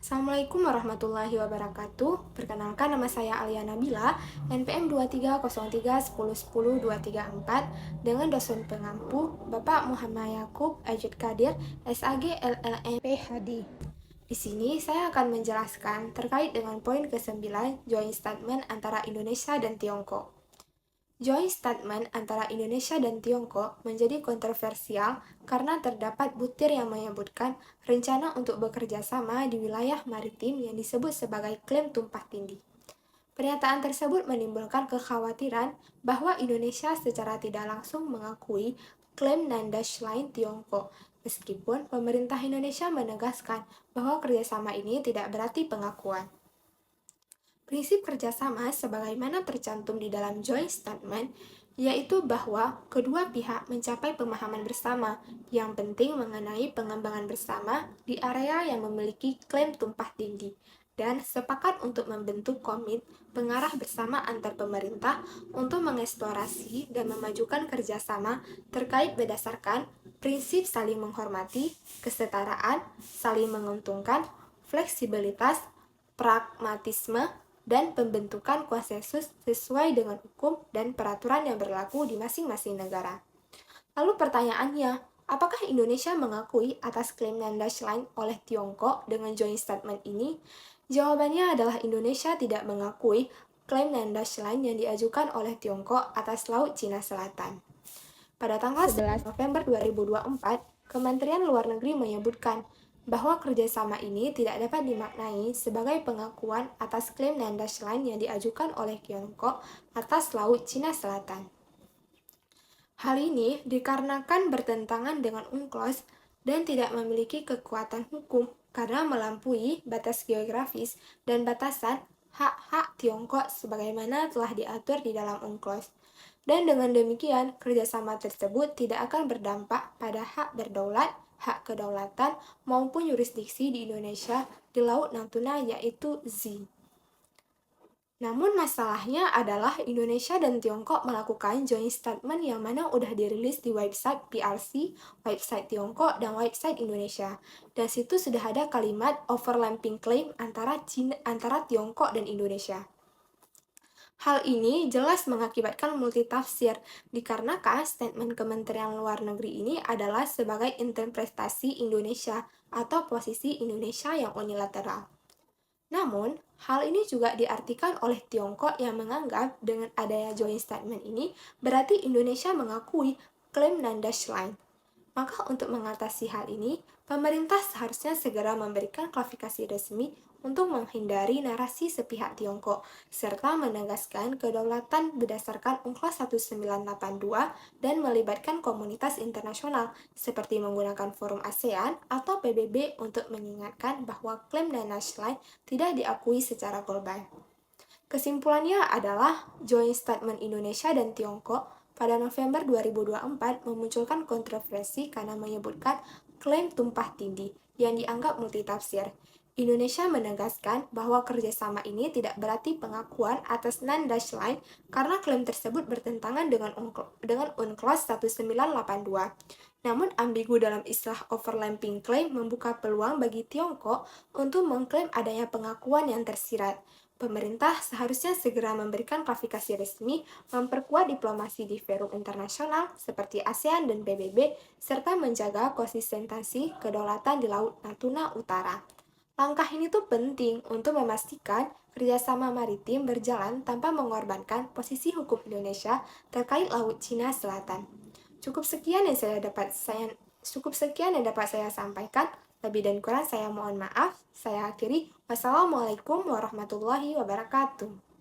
Assalamualaikum warahmatullahi wabarakatuh. Perkenalkan, nama saya Alia Nabila, NPM 230311010234, dengan dosen pengampu Bapak Muhammad Yakub Ajud Kadir, SAG LLM PhD. Di sini saya akan menjelaskan terkait dengan poin ke-9, joint statement antara Indonesia dan Tiongkok. Joint statement antara Indonesia dan Tiongkok menjadi kontroversial karena terdapat butir yang menyebutkan rencana untuk bekerja sama di wilayah maritim yang disebut sebagai klaim tumpah tindih. Pernyataan tersebut menimbulkan kekhawatiran bahwa Indonesia secara tidak langsung mengakui klaim Nandash Line Tiongkok, meskipun pemerintah Indonesia menegaskan bahwa kerjasama ini tidak berarti pengakuan. Prinsip kerjasama sebagaimana tercantum di dalam joint statement, yaitu bahwa kedua pihak mencapai pemahaman bersama yang penting mengenai pengembangan bersama di area yang memiliki klaim tumpah tindih, dan sepakat untuk membentuk komit pengarah bersama antar pemerintah untuk mengeksplorasi dan memajukan kerjasama terkait berdasarkan prinsip saling menghormati, kesetaraan, saling menguntungkan, fleksibilitas, pragmatisme, dan pembentukan konsensus sesuai dengan hukum dan peraturan yang berlaku di masing-masing negara. Lalu pertanyaannya, apakah Indonesia mengakui atas klaim Nandash Line oleh Tiongkok dengan joint statement ini? Jawabannya adalah Indonesia tidak mengakui klaim Nandash Line yang diajukan oleh Tiongkok atas Laut Cina Selatan. Pada tanggal 11 November 2024, Kementerian Luar Negeri menyebutkan bahwa kerjasama ini tidak dapat dimaknai sebagai pengakuan atas klaim Nandash Line yang diajukan oleh Tiongkok atas Laut Cina Selatan. Hal ini dikarenakan bertentangan dengan UNCLOS dan tidak memiliki kekuatan hukum karena melampaui batas geografis dan batasan hak-hak Tiongkok sebagaimana telah diatur di dalam UNCLOS. Dan dengan demikian, kerjasama tersebut tidak akan berdampak pada hak berdaulat, hak kedaulatan, maupun yurisdiksi di Indonesia di Laut Natuna, yaitu Z. Namun masalahnya adalah Indonesia dan Tiongkok melakukan joint statement yang mana udah dirilis di website PRC, website Tiongkok, dan website Indonesia. Dan situ sudah ada kalimat overlapping claim antara Tiongkok dan Indonesia. Hal ini jelas mengakibatkan multitafsir, dikarenakan statement Kementerian Luar Negeri ini adalah sebagai interpretasi Indonesia atau posisi Indonesia yang unilateral. Namun, hal ini juga diartikan oleh Tiongkok yang menganggap dengan adanya joint statement ini berarti Indonesia mengakui klaim Nandash Line. Maka untuk mengatasi hal ini, pemerintah seharusnya segera memberikan klarifikasi resmi untuk menghindari narasi sepihak Tiongkok, serta menegaskan kedaulatan berdasarkan UNCLOS 1982 dan melibatkan komunitas internasional, seperti menggunakan forum ASEAN atau PBB untuk mengingatkan bahwa klaim Nandash Line tidak diakui secara global. Kesimpulannya adalah joint statement Indonesia dan Tiongkok pada November 2024 memunculkan kontroversi karena menyebutkan klaim tumpah tindih yang dianggap multitafsir. Indonesia menegaskan bahwa kerjasama ini tidak berarti pengakuan atas Nandash Line karena klaim tersebut bertentangan dengan UNCLOS 1982. Namun ambigu dalam istilah overlapping claim membuka peluang bagi Tiongkok untuk mengklaim adanya pengakuan yang tersirat. Pemerintah seharusnya segera memberikan klarifikasi resmi, memperkuat diplomasi di forum internasional seperti ASEAN dan PBB, serta menjaga konsistensi kedaulatan di Laut Natuna Utara. Langkah ini tuh penting untuk memastikan kerjasama maritim berjalan tanpa mengorbankan posisi hukum Indonesia terkait Laut Cina Selatan. Cukup sekian yang dapat saya sampaikan. Lebih dan kurang saya mohon maaf. Saya akhiri. Wassalamualaikum warahmatullahi wabarakatuh.